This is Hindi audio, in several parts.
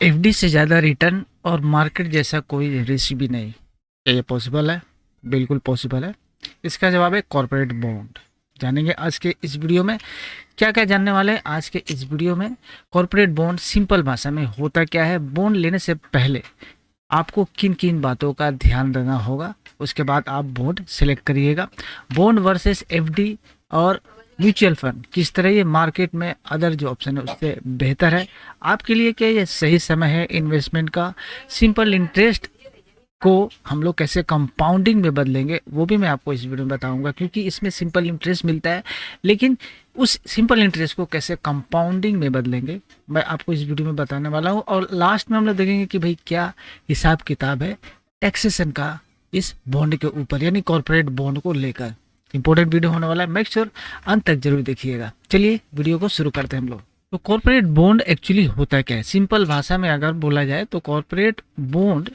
एफडी से ज़्यादा रिटर्न और मार्केट जैसा कोई रिस्क भी नहीं। क्या ये पॉसिबल है? बिल्कुल पॉसिबल है। इसका जवाब है कॉर्पोरेट बॉन्ड। जानेंगे आज के इस वीडियो में। क्या क्या जानने वाले हैं आज के इस वीडियो में? कॉर्पोरेट बॉन्ड सिंपल भाषा में होता क्या है, बॉन्ड लेने से पहले आपको किन किन बातों का ध्यान रखना होगा, उसके बाद आप बॉन्ड सेलेक्ट करिएगा। बॉन्ड वर्सेस एफडी और म्यूचुअल फंड किस तरह ये मार्केट में अदर जो ऑप्शन है उससे बेहतर है, आपके लिए क्या ये सही समय है इन्वेस्टमेंट का, सिंपल इंटरेस्ट को हम लोग कैसे कंपाउंडिंग में बदलेंगे वो भी मैं आपको इस वीडियो में बताऊंगा, क्योंकि इसमें सिंपल इंटरेस्ट मिलता है, लेकिन उस सिंपल इंटरेस्ट को कैसे कंपाउंडिंग में बदलेंगे मैं आपको इस वीडियो में बताने वाला हूँ। और लास्ट में हम लोग देखेंगे कि भाई क्या हिसाब किताब है टैक्सेशन का इस बॉन्ड के ऊपर, यानी कॉर्पोरेट बॉन्ड को लेकर। इंपॉर्टेंट वीडियो होने वाला है, मेक श्योर अंत तक जरूर देखिएगा। चलिए वीडियो को शुरू करते हैं हम लोग। तो कॉर्पोरेट बॉन्ड एक्चुअली होता क्या है, सिंपल भाषा में अगर बोला जाए तो कॉर्पोरेट बॉन्ड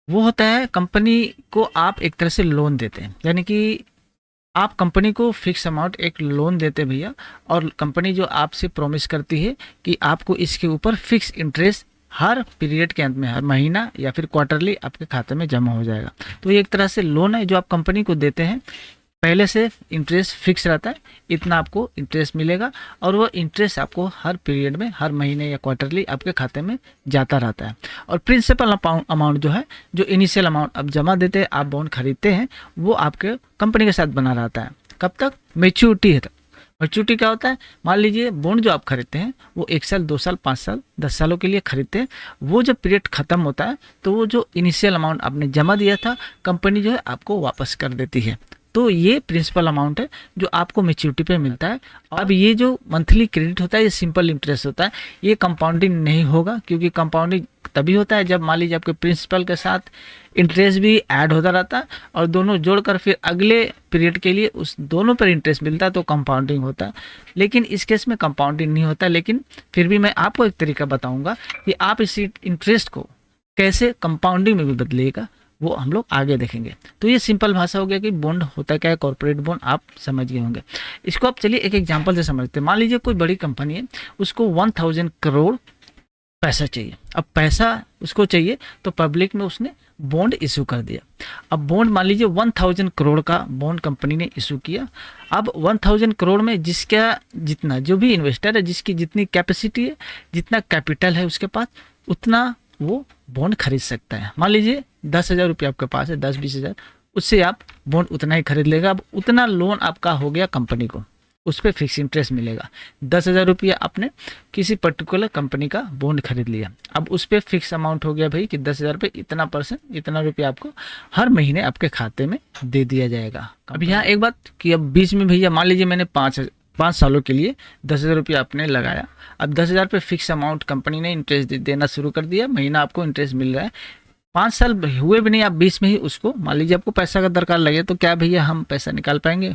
वो होता है कंपनी को आप एक तरह से लोन देते हैं, यानी कि आप कंपनी को फिक्स अमाउंट एक लोन देते हैं भैया, और कंपनी जो आपसे प्रॉमिस करती है कि आपको इसके ऊपर फिक्स इंटरेस्ट हर पीरियड के अंत में, हर महीना या फिर क्वार्टरली आपके खाते में जमा हो जाएगा। तो ये एक तरह से लोन है जो आप कंपनी को देते हैं। पहले से इंटरेस्ट फिक्स रहता है, इतना आपको इंटरेस्ट मिलेगा, और वो इंटरेस्ट आपको हर पीरियड में, हर महीने या क्वार्टरली आपके खाते में जाता रहता है। और प्रिंसिपल अमाउंट जो है, जो इनिशियल अमाउंट आप जमा देते हैं, आप बॉन्ड खरीदते हैं, वो आपके कंपनी के साथ बना रहता है। कब तक? मैच्योरिटी है तक। मैच्योरिटी क्या होता है? मान लीजिए बॉन्ड जो आप खरीदते हैं वो 1 साल, 2 साल, 5 साल, 10 सालों के लिए खरीदते हैं। वो जब पीरियड खत्म होता है तो वो जो इनिशियल अमाउंट आपने जमा दिया था, कंपनी जो है आपको वापस कर देती है। तो ये प्रिंसिपल अमाउंट है जो आपको मैच्योरिटी पे मिलता है। अब ये जो मंथली क्रेडिट होता है ये सिंपल इंटरेस्ट होता है, ये कंपाउंडिंग नहीं होगा, क्योंकि कंपाउंडिंग तभी होता है जब मान लीजिए आपके प्रिंसिपल के साथ इंटरेस्ट भी ऐड होता रहता है, और दोनों जोड़कर फिर अगले पीरियड के लिए उस दोनों पर इंटरेस्ट मिलता है, तो कंपाउंडिंग होता है। लेकिन इस केस में कंपाउंडिंग नहीं होता, लेकिन फिर भी मैं आपको एक तरीका बताऊंगा कि आप इस इंटरेस्ट को कैसे कंपाउंडिंग में भी बदलिएगा, वो हम लोग आगे देखेंगे। तो ये सिंपल भाषा हो गया कि बॉन्ड होता क्या है, कॉर्पोरेट बॉन्ड आप समझ गए होंगे। इसको आप चलिए एक एग्जांपल से समझते हैं। मान लीजिए कोई बड़ी कंपनी है, उसको 1000 करोड़ पैसा चाहिए। अब पैसा उसको चाहिए तो पब्लिक में उसने बॉन्ड इशू कर दिया। अब बॉन्ड मान लीजिए 1000 करोड़ का बॉन्ड कंपनी ने इशू किया। अब 1000 करोड़ में जिसका जितना, जो भी इन्वेस्टर है जिसकी जितनी कैपेसिटी है, जितना कैपिटल है उसके पास, उतना वो बॉन्ड खरीद सकता है। मान लीजिए 10,000 रुपये आपके पास है, 10-20 हज़ार, उससे आप बॉन्ड उतना ही खरीद लेगा। अब उतना लोन आपका हो गया कंपनी को, उस पर फिक्स इंटरेस्ट मिलेगा। 10,000 रुपया आपने किसी पर्टिकुलर कंपनी का बॉन्ड खरीद लिया। अब उस पर फिक्स अमाउंट हो गया भाई कि 10,000 रुपये, इतना परसेंट, इतना रुपया आपको हर महीने आपके खाते में दे दिया जाएगा। अब यहाँ एक बात कि अब बीच में भैया मान लीजिए मैंने 5 सालों के लिए 10,000 रुपया आपने लगाया। अब 10,000 पे फिक्स अमाउंट कंपनी ने इंटरेस्ट देना शुरू कर दिया, महीना आपको इंटरेस्ट मिल रहा है। 5 साल हुए भी नहीं, आप बीच में ही उसको, मान लीजिए आपको पैसा का दरकार लगे, तो क्या भैया हम पैसा निकाल पाएंगे?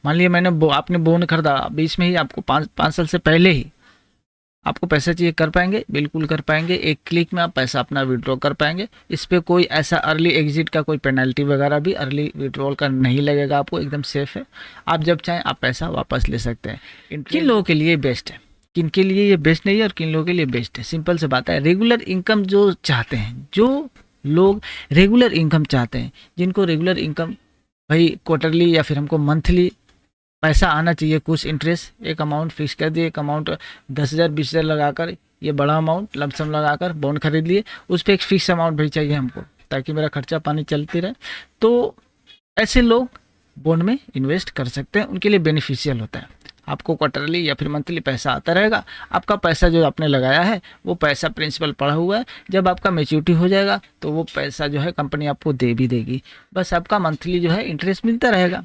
मान लीजिए आपने बॉन्ड खरीदा, बीच में ही आपको 5 साल से पहले ही आपको पैसा चाहिए, कर पाएंगे? बिल्कुल कर पाएंगे। एक क्लिक में आप पैसा अपना विड्रॉ कर पाएंगे। इस पर कोई ऐसा अर्ली एग्जिट का कोई पेनल्टी वगैरह भी अर्ली विड्रॉल का नहीं लगेगा आपको, एकदम सेफ है। आप जब चाहें आप पैसा वापस ले सकते हैं। किन लोगों के लिए बेस्ट है, किन के लिए ये बेस्ट नहीं है और किन लोगों के लिए बेस्ट है? सिंपल से बात है, रेगुलर इनकम जो चाहते हैं, जो लोग रेगुलर इनकम चाहते हैं, जिनको रेगुलर इनकम भाई क्वार्टरली या फिर हमको मंथली पैसा आना चाहिए, कुछ इंटरेस्ट, एक अमाउंट फिक्स कर दिए, एक अमाउंट 10,000 20,000 लगाकर, ये बड़ा अमाउंट लमसम लगाकर बॉन्ड खरीद लिए, उस पर एक फिक्स अमाउंट भी चाहिए हमको ताकि मेरा खर्चा पानी चलती रहे। तो ऐसे लोग बॉन्ड में इन्वेस्ट कर सकते हैं, उनके लिए बेनिफिशियल होता है। आपको क्वार्टरली या फिर मंथली पैसा आता रहेगा। आपका पैसा जो आपने लगाया है वो पैसा प्रिंसिपल पड़ा हुआ है, जब आपका मैच्योरिटी हो जाएगा तो वो पैसा जो है कंपनी आपको दे भी देगी, बस आपका मंथली जो है इंटरेस्ट मिलता रहेगा।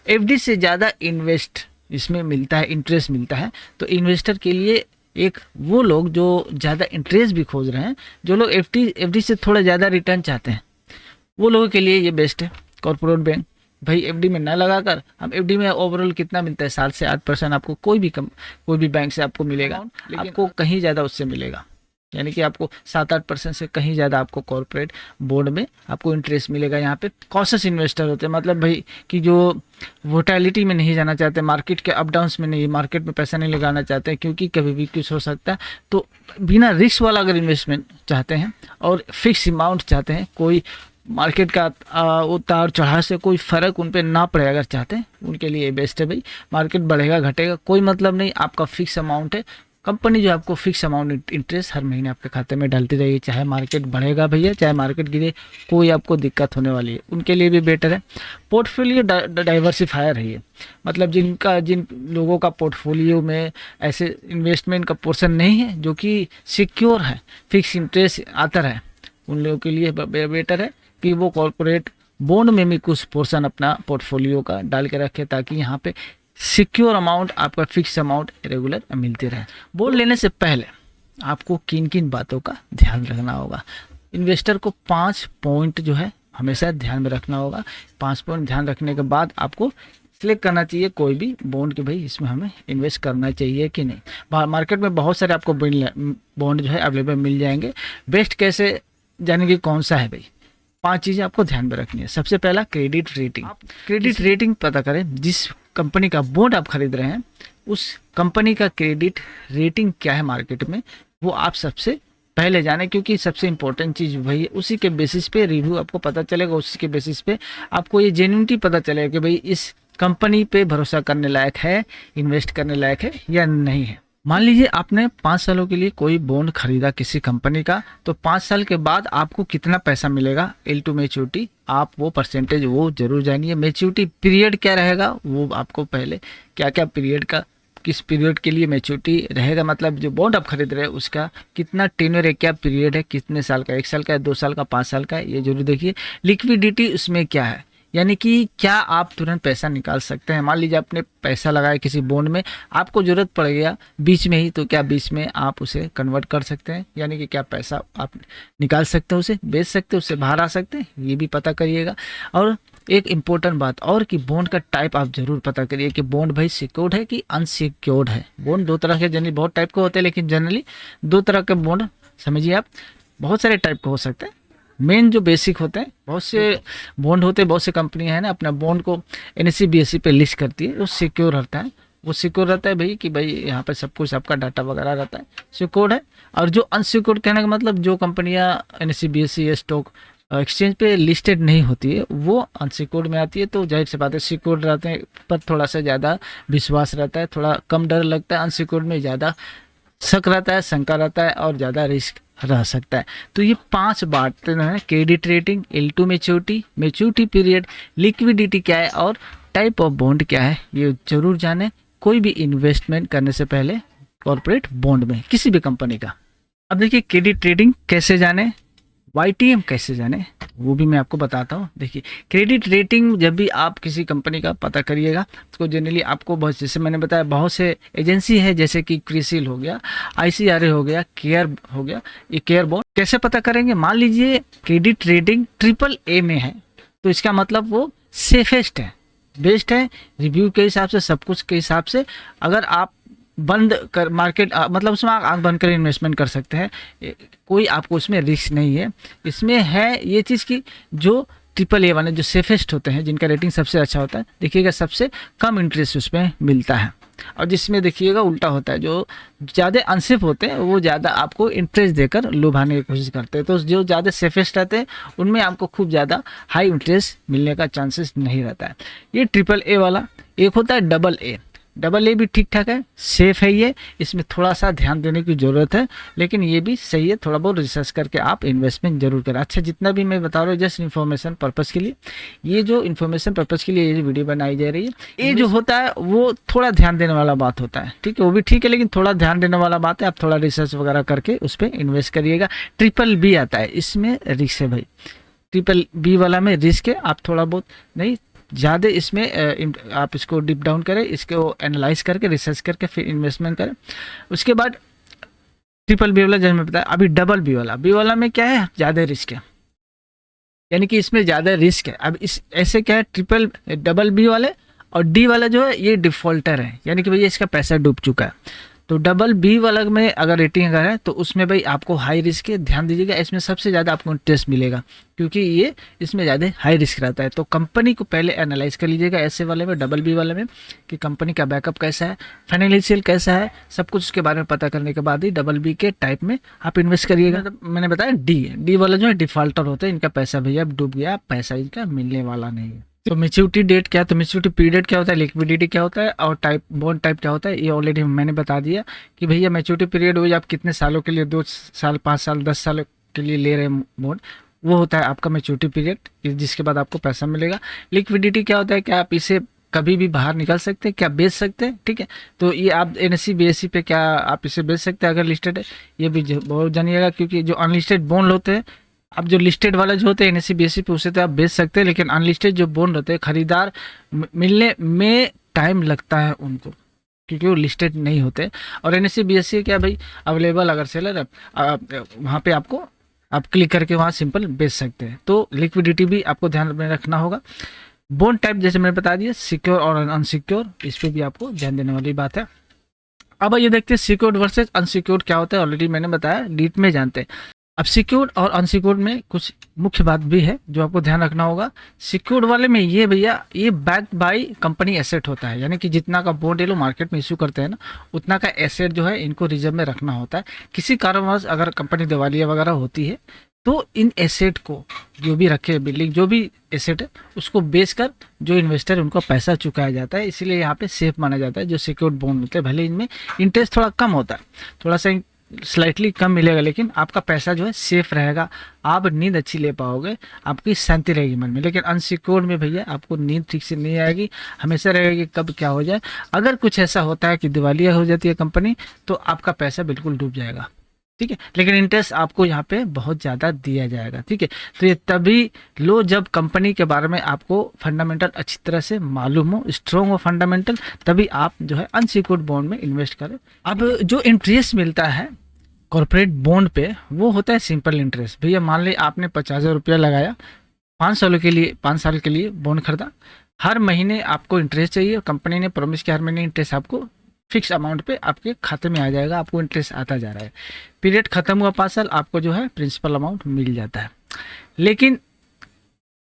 एफडी से ज़्यादा इन्वेस्ट इसमें मिलता है, इंटरेस्ट मिलता है। तो इन्वेस्टर के लिए एक वो लोग जो ज़्यादा इंटरेस्ट भी खोज रहे हैं, जो लोग एफडी से थोड़ा ज़्यादा रिटर्न चाहते हैं, वो लोगों के लिए ये बेस्ट है कॉर्पोरेट बैंक। भाई एफडी में ना लगाकर हम एफडी में ओवरऑल कितना मिलता है, 7 से 8% आपको कोई भी बैंक से आपको मिलेगा, लेकिन आपको कहीं ज़्यादा उससे मिलेगा। यानी कि आपको 7-8% से कहीं ज़्यादा आपको कॉर्पोरेट बॉन्ड में आपको इंटरेस्ट मिलेगा। यहाँ पे कॉशियस इन्वेस्टर होते हैं, मतलब भाई कि जो वोटेलिटी में नहीं जाना चाहते, मार्केट के अप डाउन्स में नहीं, मार्केट में पैसा नहीं लगाना चाहते क्योंकि कभी भी कुछ हो सकता है। तो बिना रिस्क वाला अगर इन्वेस्टमेंट चाहते हैं और फिक्स अमाउंट चाहते हैं, कोई मार्केट का उतार चढ़ाव से कोई फ़र्क उन पर ना पड़े अगर चाहते हैं, उनके लिए बेस्ट है भाई। मार्केट बढ़ेगा घटेगा कोई मतलब नहीं, आपका फिक्स अमाउंट है। कंपनी जो आपको फिक्स अमाउंट इंटरेस्ट हर महीने आपके खाते में डालती रहेगी, चाहे मार्केट बढ़ेगा भैया चाहे मार्केट गिरे, कोई आपको दिक्कत होने वाली है, उनके लिए भी बेटर है। पोर्टफोलियो डाइवर्सिफायर है ये, मतलब जिन लोगों का पोर्टफोलियो में ऐसे इन्वेस्टमेंट का पोर्शन नहीं है जो कि सिक्योर है, फिक्स इंटरेस्ट आता है, उन लोगों के लिए बेटर है कि वो कॉर्पोरेट बॉन्ड में भी कुछ पोर्शन अपना पोर्टफोलियो का डाल के रखे, ताकि यहाँ पे सिक्योर अमाउंट आपका फिक्स अमाउंट रेगुलर मिलती रहे। बॉन्ड लेने से पहले आपको किन किन बातों का ध्यान रखना होगा? इन्वेस्टर को 5 पॉइंट जो है हमेशा ध्यान में रखना होगा। 5 पॉइंट ध्यान रखने के बाद आपको सिलेक्ट करना चाहिए कोई भी बॉन्ड कि भाई इसमें हमें इन्वेस्ट करना चाहिए कि नहीं। मार्केट में बहुत सारे आपको बॉन्ड जो है अवेलेबल मिल जाएंगे। बेस्ट कैसे जानेंगे कौन सा है भाई? 5 चीज़ें आपको ध्यान में रखनी है। सबसे पहला क्रेडिट रेटिंग। क्रेडिट रेटिंग पता करें, जिस कंपनी का बॉन्ड आप खरीद रहे हैं उस कंपनी का क्रेडिट रेटिंग क्या है मार्केट में, वो आप सबसे पहले जाने, क्योंकि सबसे इंपॉर्टेंट चीज़ वही है। उसी के बेसिस पे रिव्यू आपको पता चलेगा, उसी के बेसिस पे आपको ये जेन्युइनिटी पता चलेगा कि भाई इस कंपनी पे भरोसा करने लायक है, इन्वेस्ट करने लायक है या नहीं है। मान लीजिए आपने 5 सालों के लिए कोई बॉन्ड खरीदा किसी कंपनी का, तो 5 साल के बाद आपको कितना पैसा मिलेगा एल टू मैच्योरिटी, आप वो परसेंटेज वो जरूर जानिए। मैच्योरिटी पीरियड क्या रहेगा वो आपको पहले, क्या क्या पीरियड का, किस पीरियड के लिए मैच्योरिटी रहेगा, मतलब जो बॉन्ड आप खरीद रहे हैं उसका कितना टेन्योर है, क्या पीरियड है, कितने साल का, 1 साल का है, 2 साल का, 5 साल का है, ये जरूर देखिए। लिक्विडिटी उसमें क्या है, यानी कि क्या आप तुरंत पैसा निकाल सकते हैं। मान लीजिए आपने पैसा लगाया किसी बॉन्ड में, आपको ज़रूरत पड़ गया बीच में ही, तो क्या बीच में आप उसे कन्वर्ट कर सकते हैं, यानी कि क्या पैसा आप निकाल सकते हैं, उसे बेच सकते हैं, उससे बाहर आ सकते हैं, ये भी पता करिएगा। और एक इम्पोर्टेंट बात और कि बॉन्ड का टाइप आप जरूर पता करिए कि बॉन्ड भाई सिक्योर्ड है कि अनसिक्योर्ड है। बॉन्ड 2 तरह के जनरली बहुत टाइप के होते हैं, लेकिन जनरली 2 तरह के बॉन्ड समझिए आप, बहुत सारे टाइप के हो सकते हैं। मेन जो बेसिक होते हैं, बहुत से बॉन्ड होते हैं, बहुत से कंपनियां हैं ना अपना बॉन्ड को NSE BSE पे लिस्ट करती है, वो सिक्योर रहता है। वो सिक्योर रहता है भाई कि भाई यहाँ पे सब कुछ आपका डाटा वगैरह रहता है, सिक्योर्ड है। और जो अनसिक्योर्ड कहने का मतलब जो कंपनियां NSE BSE या स्टॉक एक्सचेंज पे लिस्टेड नहीं होती है वो अनसिक्योर्ड में आती है। तो जाहिर सी बात है सिक्योर्ड रहते हैं पर थोड़ा सा ज़्यादा विश्वास रहता है, थोड़ा कम डर लगता है। अनसिक्योर्ड में ज़्यादा शक रहता है, शंका रहता है और ज़्यादा रिस्क रह सकता है। तो ये 5 बातें हैं, credit rating, L2 maturity, maturity period, liquidity क्या है और टाइप ऑफ बॉन्ड क्या है, ये जरूर जाने कोई भी इन्वेस्टमेंट करने से पहले कॉर्पोरेट बॉन्ड में किसी भी कंपनी का। अब देखिए क्रेडिट रेटिंग कैसे जाने, YTM कैसे जाने, वो भी मैं आपको बताता हूँ। देखिए क्रेडिट रेटिंग जब भी आप किसी कंपनी का पता करिएगा तो जनरली आपको बहुत, जैसे मैंने बताया बहुत से एजेंसी है जैसे कि क्रिसिल हो गया, ICRA हो गया, केयर हो गया, ये केयर बॉन्ड कैसे पता करेंगे। मान लीजिए क्रेडिट रेटिंग AAA में है तो इसका मतलब वो सेफेस्ट है, बेस्ट है, रिव्यू के हिसाब से, सब कुछ के हिसाब से। अगर आप बंद कर मार्केट मतलब उसमें आंख बंद कर इन्वेस्टमेंट कर सकते हैं, कोई आपको उसमें रिस्क नहीं है। इसमें है ये चीज़ कि जो AAA वाले जो सेफेस्ट होते हैं, जिनका रेटिंग सबसे अच्छा होता है, देखिएगा सबसे कम इंटरेस्ट उसमें मिलता है। और जिसमें देखिएगा उल्टा होता है, जो ज़्यादा अनसेफ होते हैं वो ज़्यादा आपको इंटरेस्ट देकर लुभाने की कोशिश करते हैं। तो जो ज़्यादा सेफेस्ट रहते हैं उनमें आपको खूब ज़्यादा हाई इंटरेस्ट मिलने का चांसेस नहीं रहता है। ये AAA वाला। एक होता है AA। AA भी ठीक ठाक है, सेफ है ये, इसमें थोड़ा सा ध्यान देने की ज़रूरत है, लेकिन ये भी सही है, थोड़ा बहुत रिसर्च करके आप इन्वेस्टमेंट जरूर करें। अच्छा जितना भी मैं बता रहा हूँ जस्ट इन्फॉर्मेशन पर्पज़ के लिए, ये जो इन्फॉर्मेशन पर्पज़ के लिए ये वीडियो बनाई जा रही है। ये जो होता है वो थोड़ा ध्यान देने वाला बात होता है, ठीक है, वो भी ठीक है, लेकिन थोड़ा ध्यान देने वाला बात है। आप थोड़ा रिसर्च वगैरह करके उस पर इन्वेस्ट करिएगा। BBB आता है, इसमें रिस्क है भाई, BBB वाला में रिस्क है, आप थोड़ा बहुत नहीं ज़्यादा इसमें आप इसको डिप डाउन करें, इसको एनालाइज करके रिसर्च करके फिर इन्वेस्टमेंट करें। उसके बाद BBB वाला जैसे मैं बताया, अभी BB वाला, B वाला में क्या है, ज़्यादा रिस्क है, यानी कि इसमें ज़्यादा रिस्क है। अब इस ऐसे क्या है, BBB वाले और D वाला जो है ये डिफ़ॉल्टर है, यानी कि भैया इसका पैसा डूब चुका है। तो डबल बी वाला में अगर रेटिंग अगर है तो उसमें भाई आपको हाई रिस्क है, ध्यान दीजिएगा, इसमें सबसे ज़्यादा आपको इंटरेस्ट मिलेगा क्योंकि ये इसमें ज़्यादा हाई रिस्क रहता है। तो कंपनी को पहले एनालाइज कर लीजिएगा ऐसे वाले में, डबल बी वाले में, कि कंपनी का बैकअप कैसा है, फाइनेंशियल कैसा है, सब कुछ उसके बारे में पता करने के बाद ही डबल बी के टाइप में आप इन्वेस्ट करिएगा। मैंने बताया डी वाला जो है डिफॉल्टर होता है, इनका पैसा भैया अब डूब गया, पैसा इनका मिलने वाला नहीं है। तो मैच्योरिटी डेट क्या है, तो मैच्योरिटी पीरियड क्या होता है, लिक्विडिटी क्या होता है और टाइप बॉन्ड टाइप क्या होता है, ये ऑलरेडी मैंने बता दिया कि भैया मैच्योरिटी पीरियड हो, आप कितने सालों के लिए, 2 साल 5 साल 10 साल के लिए ले रहे हैं बॉन्ड, वो होता है आपका मैच्योरिटी पीरियड, जिसके बाद आपको पैसा मिलेगा। लिक्विडिटी क्या होता है कि आप इसे कभी भी बाहर निकाल सकते हैं, क्या बेच सकते हैं, ठीक है। तो ये आप एनएससी बीएससी पे क्या आप इसे बेच सकते हैं अगर लिस्टेड है, ये भी बहुत जानिएगा, क्योंकि जो अनलिस्टेड बॉन्ड होते हैं, अब जो लिस्टेड वाला जो होते हैं एनएससी बीएससी पे उसे तो आप बेच सकते हैं, लेकिन अनलिस्टेड जो बॉन्ड होते हैं खरीदार मिलने में टाइम लगता है उनको, क्योंकि वो लिस्टेड नहीं होते। और एनएससी बीएससी क्या भाई अवेलेबल, अगर सेलर है वहाँ पे आपको आप क्लिक करके वहाँ सिंपल बेच सकते हैं। तो लिक्विडिटी भी आपको ध्यान में रखना होगा। बॉन्ड टाइप जैसे मैंने बता दिया, सिक्योर और अनसिक्योर, इस पर भी आपको ध्यान देने वाली बात है। अब ये देखते हैं सिक्योर्ड वर्सेज अनसिक्योर्ड क्या होता है, ऑलरेडी मैंने बताया, डीट में जानते हैं। अब सिक्योर्ड और अनसिक्योर्ड में कुछ मुख्य बात भी है जो आपको ध्यान रखना होगा। सिक्योर्ड वाले में ये भैया ये बैक्ड बाय कंपनी एसेट होता है, यानी कि जितना का बॉन्ड ये लोग मार्केट में इशू करते हैं ना, उतना का एसेट जो है इनको रिजर्व में रखना होता है। किसी कारणवश अगर कंपनी दिवालिया वगैरह होती है तो इन एसेट को जो भी रखे बिल्डिंग जो भी एसेट है उसको बेचकर जो इन्वेस्टर है उनको पैसा चुकाया जाता है, इसीलिए यहाँ पे सेफ माना जाता है जो सिक्योर्ड बॉन्ड होते हैं। भले इनमें इंटरेस्ट थोड़ा कम होता है, थोड़ा सा स्लाइटली कम मिलेगा, लेकिन आपका पैसा जो है सेफ रहेगा, आप नींद अच्छी ले पाओगे, आपकी शांति रहेगी मन में। लेकिन अनसिक्योर्ड में भैया आपको नींद ठीक से नहीं आएगी, हमेशा रहेगा कि कब क्या हो जाए। अगर कुछ ऐसा होता है कि दिवालिया हो जाती है कंपनी तो आपका पैसा बिल्कुल डूब जाएगा, ठीक है, लेकिन इंटरेस्ट आपको यहाँ पे बहुत ज़्यादा दिया जाएगा, ठीक है। तो ये तभी लो जब कंपनी के बारे में आपको फंडामेंटल अच्छी तरह से मालूम हो, स्ट्रॉन्ग हो फंडामेंटल, तभी आप जो है अनसिक्योर्ड बॉन्ड में इन्वेस्ट करें। अब जो इंटरेस्ट मिलता है कॉर्पोरेट बॉन्ड पे वो होता है सिंपल इंटरेस्ट। भैया मान ली आपने 50,000 रुपया लगाया, 5 साल के लिए बॉन्ड खरीदा, हर महीने आपको इंटरेस्ट चाहिए, कंपनी ने प्रॉमिस किया हर महीने इंटरेस्ट आपको फिक्स अमाउंट पे आपके खाते में आ जाएगा, आपको इंटरेस्ट आता जा रहा है। पीरियड खत्म हुआ 5 साल, आपको जो है प्रिंसिपल अमाउंट मिल जाता है। लेकिन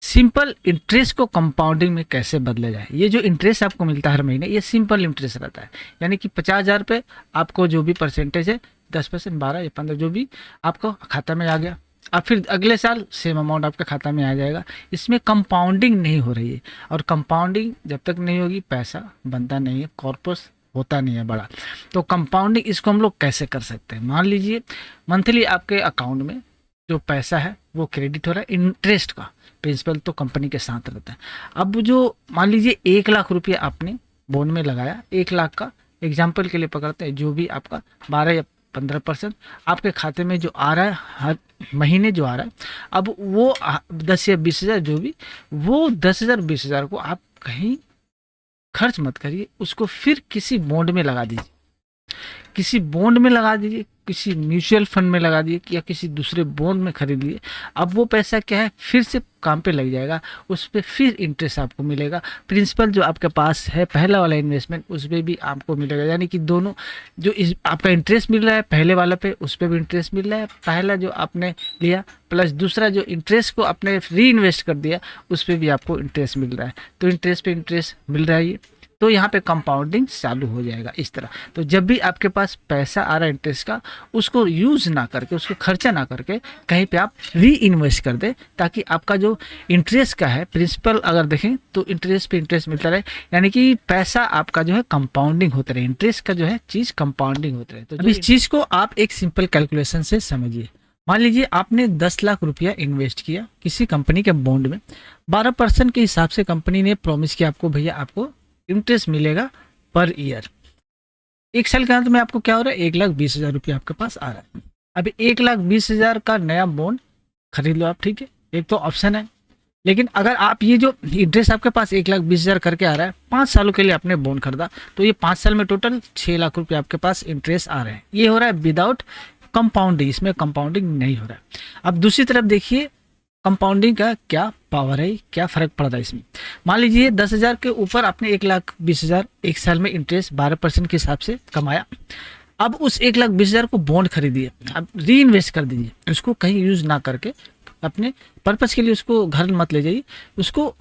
सिंपल इंटरेस्ट को कंपाउंडिंग में कैसे बदला जाए, ये जो इंटरेस्ट आपको मिलता है हर महीने ये सिंपल इंटरेस्ट रहता है, यानी कि 50,000 पे आपको जो भी परसेंटेज है 10%, 12 या 15 जो भी आपको खाता में आ गया, अब फिर अगले साल सेम अमाउंट आपके खाता में आ जाएगा। इसमें कंपाउंडिंग नहीं हो रही है, और कंपाउंडिंग जब तक नहीं होगी पैसा बनता नहीं है, कॉर्पस होता नहीं है बड़ा। तो कंपाउंडिंग इसको हम लोग कैसे कर सकते हैं, मान लीजिए मंथली आपके अकाउंट में जो पैसा है वो क्रेडिट हो रहा है, इंटरेस्ट का प्रिंसिपल तो कंपनी के साथ रहता है। अब जो मान लीजिए 1 लाख रुपये आपने बॉन्ड में लगाया, 1 लाख का एग्जाम्पल के लिए पकड़ते हैं, जो भी आपका 12 या 15% आपके खाते में जो आ रहा है हर महीने जो आ रहा है, अब वो 10 या 20,000 जो भी, वो 10,000 20,000 को आप कहीं खर्च मत करिए, उसको फिर किसी बॉन्ड में लगा दीजिए, किसी बॉन्ड में लगा दीजिए, किसी म्यूचुअल फंड में लगा दीजिए या किसी दूसरे बॉन्ड में खरीद लिए। अब वो पैसा क्या है फिर से काम पे लग जाएगा, उस पर फिर इंटरेस्ट आपको मिलेगा। प्रिंसिपल जो आपके पास है पहला वाला इन्वेस्टमेंट उस पर भी आपको मिलेगा, यानी कि दोनों जो आपका इंटरेस्ट मिल रहा है पहले वाला पे उस पर भी इंटरेस्ट मिल रहा है, पहला जो आपने लिया प्लस दूसरा जो इंटरेस्ट को आपने री इन्वेस्ट कर दिया उस पर भी आपको इंटरेस्ट मिल रहा है। तो इंटरेस्ट पे इंटरेस्ट मिल रहा है, तो यहाँ पे कंपाउंडिंग चालू हो जाएगा इस तरह। तो जब भी आपके पास पैसा आ रहा है इंटरेस्ट का, उसको यूज़ ना करके, उसको खर्चा ना करके कहीं पे आप री इन्वेस्ट कर दें, ताकि आपका जो इंटरेस्ट का है प्रिंसिपल अगर देखें तो इंटरेस्ट पे इंटरेस्ट मिलता रहे, यानी कि पैसा आपका जो है कंपाउंडिंग होता रहे, इंटरेस्ट का जो है चीज़ कंपाउंडिंग होता रहे। तो इस चीज़ को आप एक सिंपल कैलकुलेशन से समझिए। मान लीजिए आपने 10 लाख रुपया इन्वेस्ट किया किसी कंपनी के बॉन्ड में, 12% के हिसाब से कंपनी ने प्रॉमिस किया आपको, भैया आपको इंटरेस्ट मिलेगा पर ईयर। 1 साल के अंत में आपको क्या हो रहा है, 1,20,000 रुपया आपके पास आ रहा है। अभी 1,20,000 का नया बॉन्ड खरीद लो आप, ठीक है, एक तो ऑप्शन है। लेकिन अगर आप ये जो इंटरेस्ट आपके पास 1,20,000 करके आ रहा है, 5 सालों के लिए आपने बॉन्ड खरीदा, तो ये 5 साल में टोटल 6 लाख रुपये आपके पास इंटरेस्ट आ रहे हैं। ये हो रहा है विदाउट कंपाउंडिंग, इसमें कंपाउंडिंग नहीं हो रहा है। अब दूसरी तरफ देखिए कंपाउंडिंग का क्या पावर है, क्या फ़र्क पड़ रहा है इसमें। मान लीजिए 10,000 के ऊपर आपने 1,20,000 1 साल में इंटरेस्ट 12% के हिसाब से कमाया। अब उस 1,20,000 को बॉन्ड खरीदिए, अब री इन्वेस्ट कर दीजिए, उसको कहीं यूज़ ना करके अपने पर्पज़ के लिए उसको घर मत ले जाइए, उसको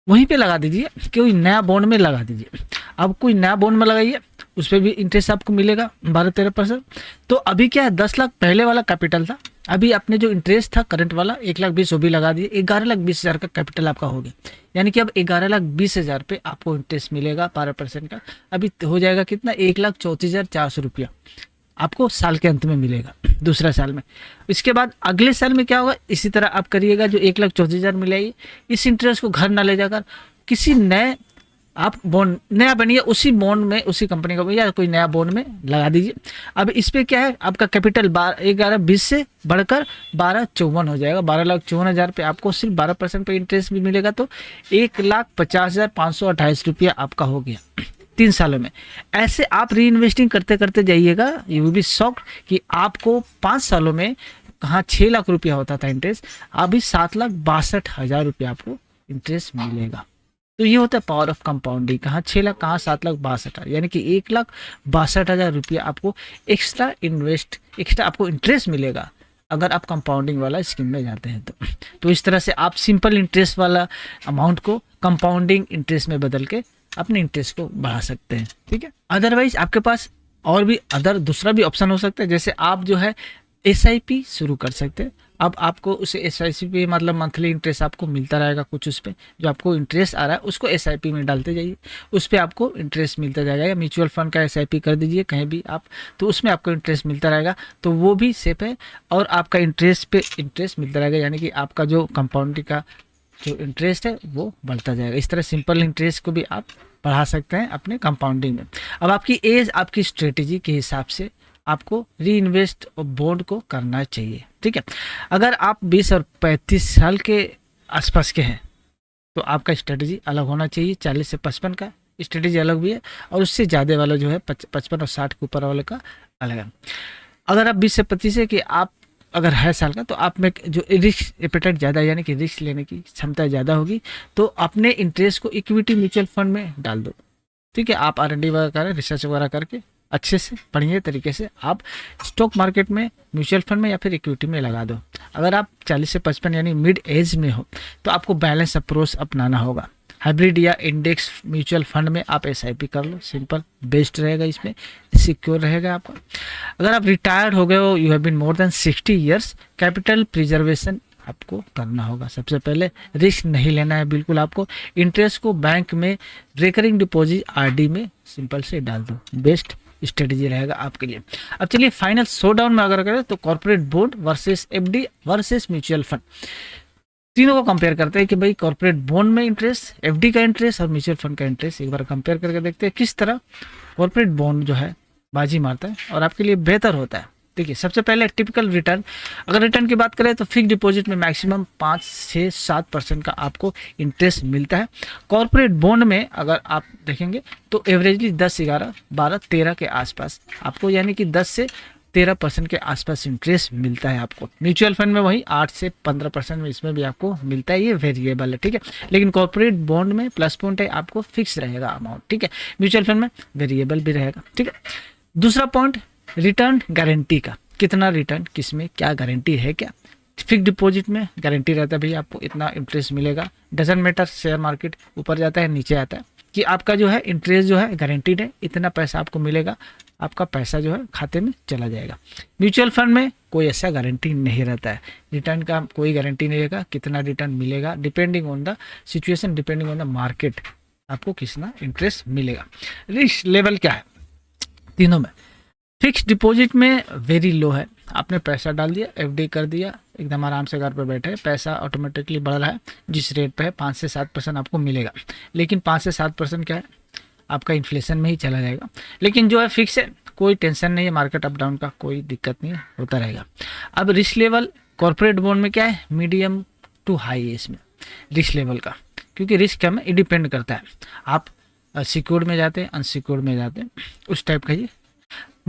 वहीं पे लगा दीजिए, कोई नया बॉन्ड में लगा दीजिए। अब कोई नया बॉन्ड में लगाइए, उस पर भी इंटरेस्ट आपको मिलेगा 12-13%। तो अभी क्या है, 10 लाख पहले वाला कैपिटल था, अभी अपने जो इंटरेस्ट था करंट वाला 1,20,000 वो भी लगा दिए, 11,20,000 का कैपिटल आपका हो गया। यानी कि अब 11,20,000 पे आपको इंटरेस्ट मिलेगा 12% का। अभी हो जाएगा कितना, 1,34,400 रुपया आपको साल के अंत में मिलेगा, दूसरा साल में। इसके बाद अगले साल में क्या होगा, इसी तरह आप करिएगा, जो 1,34,000 मिलेगी, इस इंटरेस्ट को घर ना ले जाकर किसी नए आप बॉन्ड नया बनिए, उसी बॉन्ड में, उसी कंपनी का या कोई नया बॉन्ड में लगा दीजिए। अब इस पर क्या है, आपका कैपिटल 11,20 से बढ़कर 12,54 हो जाएगा। 12,54,000 पे आपको सिर्फ 12% पे इंटरेस्ट भी मिलेगा, तो 1,50,528 रुपया आपका हो गया 3 सालों में। ऐसे आप री इन्वेस्टिंग करते करते जाइएगा, यू विल बी शॉक्ड कि आपको 5 सालों में कहाँ 6 लाख रुपया होता था इंटरेस्ट, अभी 7,62,000 रुपया आपको इंटरेस्ट मिलेगा। तो ये होता है पावर ऑफ कंपाउंडिंग। कहाँ 6 लाख, कहाँ 7,62,000, यानी कि 1,62,000 रुपया आपको एक्स्ट्रा आपको इंटरेस्ट मिलेगा अगर आप कंपाउंडिंग वाला स्कीम में जाते हैं तो इस तरह से आप सिंपल इंटरेस्ट वाला अमाउंट को कंपाउंडिंग इंटरेस्ट में बदल के अपने इंटरेस्ट को बढ़ा सकते हैं। ठीक है, अदरवाइज आपके पास और भी दूसरा भी ऑप्शन हो सकता है, जैसे आप जो है SIP शुरू कर सकते हैं। अब आपको उस SIP पे मतलब मंथली इंटरेस्ट आपको मिलता रहेगा, कुछ उस पर जो आपको इंटरेस्ट आ रहा है उसको SIP में डालते जाइए, उस पर आपको इंटरेस्ट मिलता जाएगा। या म्यूचुअल फंड का SIP कर दीजिए कहीं भी आप, तो उसमें आपको इंटरेस्ट मिलता रहेगा, तो वो भी सेफ है और आपका इंटरेस्ट पे इंटरेस्ट मिलता रहेगा, यानी कि आपका जो कंपाउंडिंग का जो इंटरेस्ट है वो बढ़ता जाएगा। इस तरह सिंपल इंटरेस्ट को भी आप बढ़ा सकते हैं अपने कंपाउंडिंग में। अब आपकी एज, आपकी स्ट्रेटेजी के हिसाब से आपको री इन्वेस्ट बॉन्ड को करना चाहिए। ठीक है, अगर आप 20 और 35 साल के आसपास के हैं तो आपका स्ट्रेटेजी अलग होना चाहिए। 40 से 55 का स्ट्रेटेजी अलग भी है, और उससे ज़्यादा वाला जो है 55 और 60 के ऊपर वाले का अलग है। अगर आप 20 से 25 है कि आप अगर है साल का, तो आप में जो रिस्क एपेटाइट ज़्यादा है, यानी कि रिस्क लेने की क्षमता ज़्यादा होगी, तो अपने इंटरेस्ट को इक्विटी म्यूचुअल फंड में डाल दो। ठीक है, आप R&D वगैरह करें, रिसर्च वगैरह करके अच्छे से बढ़िया तरीके से आप स्टॉक मार्केट में, म्यूचुअल फंड में या फिर इक्विटी में लगा दो। अगर आप 40 से 55 यानी मिड एज में हो तो आपको बैलेंस अप्रोच अपनाना होगा। हाइब्रिड या इंडेक्स म्यूचुअल फंड में आप SIP कर लो, सिंपल बेस्ट रहेगा, इसमें सिक्योर रहेगा आपका। अगर आप रिटायर्ड हो गए हो, you have been more than 60 years, capital preservation आपको करना होगा। सबसे पहले रिस्क नहीं लेना है बिल्कुल, आपको इंटरेस्ट को बैंक में रिकरिंग डिपॉजिट RD में सिंपल से डाल दो, बेस्ट स्ट्रेटेजी रहेगा आपके लिए। अब चलिए फाइनल शोडाउन में अगर करें तो corporate bond versus FD versus mutual fund, तीनों को कंपेयर करते हैं कि भाई कॉर्पोरेट बॉन्ड में इंटरेस्ट, FD का इंटरेस्ट और म्यूचुअल फंड का इंटरेस्ट एक बार कंपेयर करके देखते हैं किस तरह कॉर्पोरेट बॉन्ड जो है बाजी मारता है और आपके लिए बेहतर होता है। देखिए, सबसे पहले टिपिकल रिटर्न, अगर रिटर्न की बात करें तो फिक्स डिपॉजिट में मैक्सिमम 5 से 7% का आपको इंटरेस्ट मिलता है। कॉर्पोरेट बॉन्ड में अगर आप देखेंगे तो एवरेजली 10, 11, 12, 13 के आसपास आपको, यानी कि 10 से 13% के आसपास इंटरेस्ट मिलता है आपको। म्यूचुअल फंड में वही 8 से 15% में इसमें भी आपको मिलता है, ये वेरिएबल है। ठीक है, लेकिन कॉर्पोरेट बॉन्ड में प्लस पॉइंट है, आपको फिक्स रहेगा अमाउंट। ठीक है, म्यूचुअल फंड में वेरिएबल भी रहेगा। ठीक है, दूसरा पॉइंट रिटर्न गारंटी का, कितना रिटर्न, किस में क्या गारंटी है क्या। फिक्स डिपॉजिट में गारंटी रहता है भैया आपको इतना इंटरेस्ट मिलेगा, डजंट मैटर शेयर मार्केट ऊपर जाता है नीचे आता है, कि आपका जो है इंटरेस्ट जो है गारंटीड है, इतना पैसा आपको मिलेगा, आपका पैसा जो है खाते में चला जाएगा। म्यूचुअल फंड में कोई ऐसा गारंटी नहीं रहता है, रिटर्न का कोई गारंटी नहीं रहेगा, कितना रिटर्न मिलेगा depending on the situation, depending on the market, आपको कितना इंटरेस्ट मिलेगा। रिस्क लेवल क्या है तीनों में। फिक्स डिपॉजिट में वेरी लो है, आपने पैसा डाल दिया, FD कर दिया, एकदम आराम से घर पर बैठे, पैसा ऑटोमेटिकली बढ़ रहा है, जिस रेट पे है 5 से 7% आपको मिलेगा। लेकिन 5 से 7% क्या है, आपका इन्फ्लेशन में ही चला जाएगा। लेकिन जो है फिक्स है, कोई टेंशन नहीं है, मार्केट अप डाउन का कोई दिक्कत नहीं है, होता रहेगा। अब रिस्क लेवल कॉर्पोरेट बॉन्ड में क्या है, मीडियम टू हाई है इसमें रिस्क लेवल का, क्योंकि रिस्क क्या है, ये डिपेंड करता है आप सिक्योर्ड में जाते हैं, अनसिक्योर्ड में जाते हैं, उस टाइप का। ये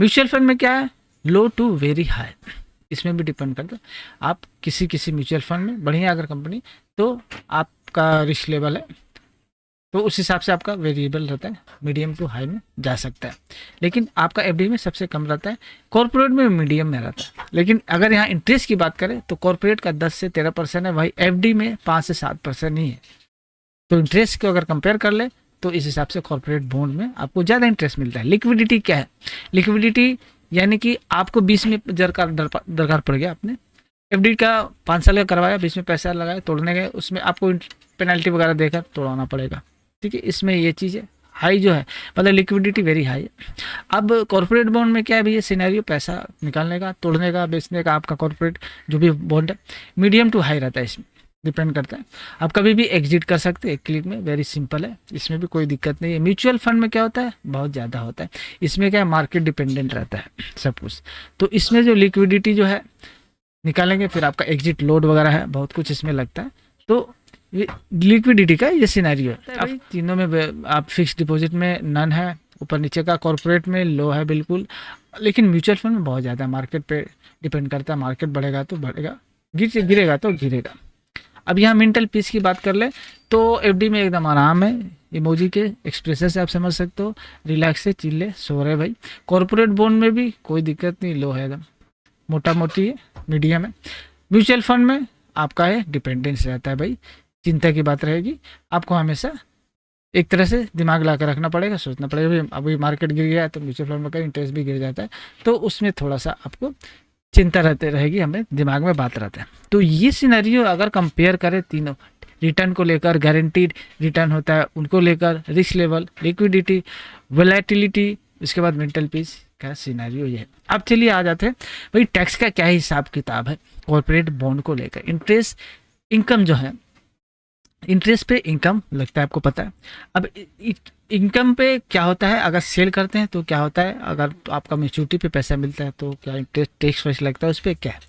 म्यूचुअल फंड में क्या है, लो टू वेरी हाई, इसमें भी डिपेंड करता है। आप किसी म्यूचुअल फंड में बढ़िया अगर कंपनी, तो आपका रिस्क लेवल है तो उस हिसाब से आपका वेरिएबल रहता है, मीडियम टू हाई में जा सकता है। लेकिन आपका एफडी में सबसे कम रहता है, कॉर्पोरेट में मीडियम में रहता है। लेकिन अगर यहाँ इंटरेस्ट की बात करें तो कॉर्पोरेट का 10 से 13% है, वही एफडी में 5 से 7% ही है। तो इंटरेस्ट को अगर कंपेयर कर ले तो इस हिसाब से कॉर्पोरेट बॉन्ड में आपको ज़्यादा इंटरेस्ट मिलता है। लिक्विडिटी क्या है? लिक्विडिटी यानी कि आपको 20 में दरकार पड़ गया, आपने एफडी का 5 साल का करवाया, 20 में पैसा लगाया, तोड़ने गए, उसमें आपको पेनल्टी वगैरह देकर तोड़ाना पड़ेगा। ठीक है, इसमें ये चीज़ है, हाई जो है मतलब लिक्विडिटी वेरी हाई है। अब कॉर्पोरेट बॉन्ड में क्या है भैया, सिनेरियो पैसा निकालने का, तोड़ने का, बेचने का, आपका कॉर्पोरेट जो भी बॉन्ड है मीडियम टू हाई रहता है, इसमें डिपेंड करता है। आप कभी भी एग्जिट कर सकते हैं एक क्लिक में, वेरी सिंपल है, इसमें भी कोई दिक्कत नहीं है। म्यूचुअल फंड में क्या होता है, बहुत ज़्यादा होता है, इसमें क्या है मार्केट डिपेंडेंट रहता है सब कुछ। तो इसमें जो लिक्विडिटी जो है निकालेंगे, फिर आपका एग्जिट लोड वगैरह है, बहुत कुछ इसमें लगता है। तो ये लिक्विडिटी का ये सिनेरियो है। अब तीनों में आप फिक्स डिपॉजिट में नन है, ऊपर नीचे का, कॉर्पोरेट में लो है बिल्कुल, लेकिन म्यूचुअल फंड में बहुत ज़्यादा, मार्केट पे डिपेंड करता है, मार्केट बढ़ेगा तो बढ़ेगा, गिरेगा तो गिरेगा। अब यहाँ मेंटल पीस की बात कर ले तो एफडी में एकदम आराम है, इमोजी के एक्सप्रेशन से आप समझ सकते हो, रिलैक्स है, चिल्ले, सो रहे भाई। कॉर्पोरेट बॉन्ड में भी कोई दिक्कत नहीं, लो है एकदम, मोटा मोटी है, मीडियम है। म्यूचुअल फंड में आपका है डिपेंडेंस रहता है भाई, चिंता की बात रहेगी, आपको हमेशा एक तरह से दिमाग ला कर रखना पड़ेगा, सोचना पड़ेगा भाई अभी मार्केट गिर गया तो म्यूचुअल फंड में का इंटरेस्ट भी गिर जाता है, तो उसमें थोड़ा सा आपको चिंता रहते रहेगी, हमें दिमाग में बात रहता है। तो ये सिनेरियो अगर कंपेयर करें तीनों, रिटर्न को लेकर, गारंटीड रिटर्न होता है उनको लेकर, रिस्क लेवल, लिक्विडिटी, वोलेटिलिटी, इसके बाद मेंटल पीस का सिनेरियो ये है। अब चलिए आ जाते हैं भाई टैक्स का क्या हिसाब किताब है कॉर्पोरेट बॉन्ड को लेकर। इंटरेस्ट इनकम जो है, इंटरेस्ट पे इनकम लगता है, आपको पता है। अब इनकम पे क्या होता है, अगर सेल करते हैं तो क्या होता है, अगर तो आपका मैच्योरिटी पे पैसा मिलता है तो क्या इंटरेस्ट टैक्स वैक्स लगता है उस पर, क्या है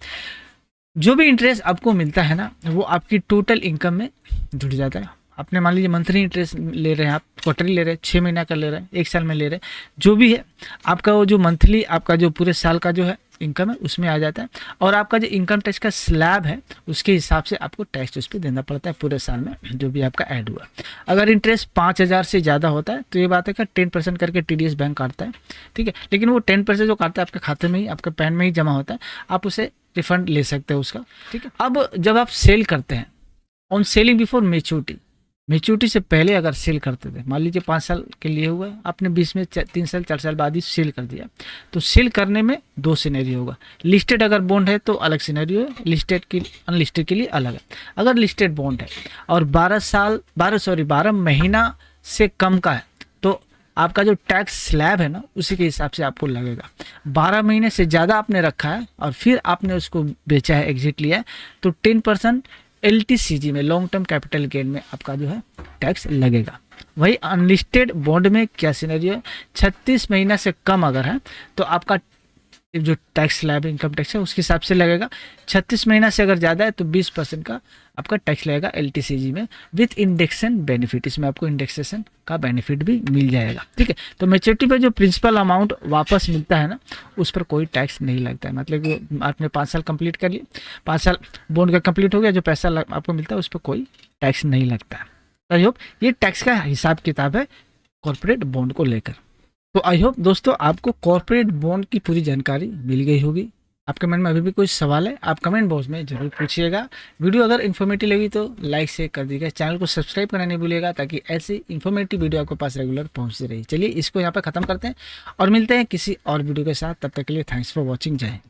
जो भी इंटरेस्ट आपको मिलता है ना, वो आपकी टोटल इनकम में जुड़ जाता है। आपने मान लीजिए मंथली इंटरेस्ट ले रहे हैं, आप क्वार्टरली ले रहे हैं, 6 महीना का ले रहे हैं, 1 साल में ले रहे हैं, जो भी है आपका वो जो मंथली आपका जो पूरे साल का जो है इनकम है उसमें आ जाता है। और आपका जो इनकम टैक्स का स्लैब है उसके हिसाब से आपको टैक्स उस पर देना पड़ता है पूरे साल में जो भी आपका ऐड हुआ। अगर इंटरेस्ट 5,000 से ज़्यादा होता है तो ये बात है कि 10% करके टीडीएस बैंक काटता है, ठीक है, लेकिन वो 10% जो काटता है आपके खाते में ही, आपके पैन में ही जमा होता है, आप उसे रिफंड ले सकते हो उसका, ठीक है। अब जब आप सेल करते हैं, on selling before maturity, maturity से पहले अगर सेल करते थे, मान लीजिए 5 साल के लिए हुआ है, आपने 20 में 3 साल 4 साल बाद ही सेल कर दिया, तो सेल करने में 2 सिनेरियो होगा। लिस्टेड अगर बॉन्ड है तो अलग सिनेरियो है, लिस्टेड की अनलिस्टेड के लिए अलग है। अगर लिस्टेड बॉन्ड है और 12 महीना से कम का है तो आपका जो टैक्स स्लैब है ना उसी के हिसाब से आपको लगेगा। 12 महीने से ज़्यादा आपने रखा है और फिर आपने उसको बेचा है, एग्जिट लिया है, तो 10% LTCG में, लॉन्ग टर्म कैपिटल गेन में आपका जो है टैक्स लगेगा। वही अनलिस्टेड बॉन्ड में क्या सिनेरियो है, 36 महीना से कम अगर है तो आपका जो टैक्स स्लैब इनकम टैक्स है उसके हिसाब से लगेगा। 36 महीना से अगर ज़्यादा है तो 20% का आपका टैक्स लगेगा LTCG में विथ इंडेक्सेशन बेनिफिट, इसमें आपको इंडेक्सेशन का बेनिफिट भी मिल जाएगा, ठीक है। तो मैच्योरिटी पर जो प्रिंसिपल अमाउंट वापस मिलता है ना उस पर कोई टैक्स नहीं लगता है, मतलब कि आपने 5 साल कंप्लीट कर लिए, 5 साल बॉन्ड का कंप्लीट हो गया, जो पैसा आपको मिलता है उस पर कोई टैक्स नहीं लगता है। आई होप ये टैक्स का हिसाब किताब है कॉर्पोरेट बॉन्ड को लेकर। तो आई होप दोस्तों आपको कॉर्पोरेट बॉन्ड की पूरी जानकारी मिल गई होगी। आपके मन में अभी भी कोई सवाल है आप कमेंट बॉक्स में जरूर पूछिएगा। वीडियो अगर इन्फॉर्मेटिव लगी तो लाइक शेयर कर दीजिएगा, चैनल को सब्सक्राइब करना नहीं भूलिएगा ताकि ऐसी इन्फॉर्मेटिव वीडियो आपके पास रेगुलर पहुंचती रही। चलिए इसको यहाँ पर खत्म करते हैं और मिलते हैं किसी और वीडियो के साथ, तब तक के लिए थैंक्स फॉर वॉचिंग, जय हिंद।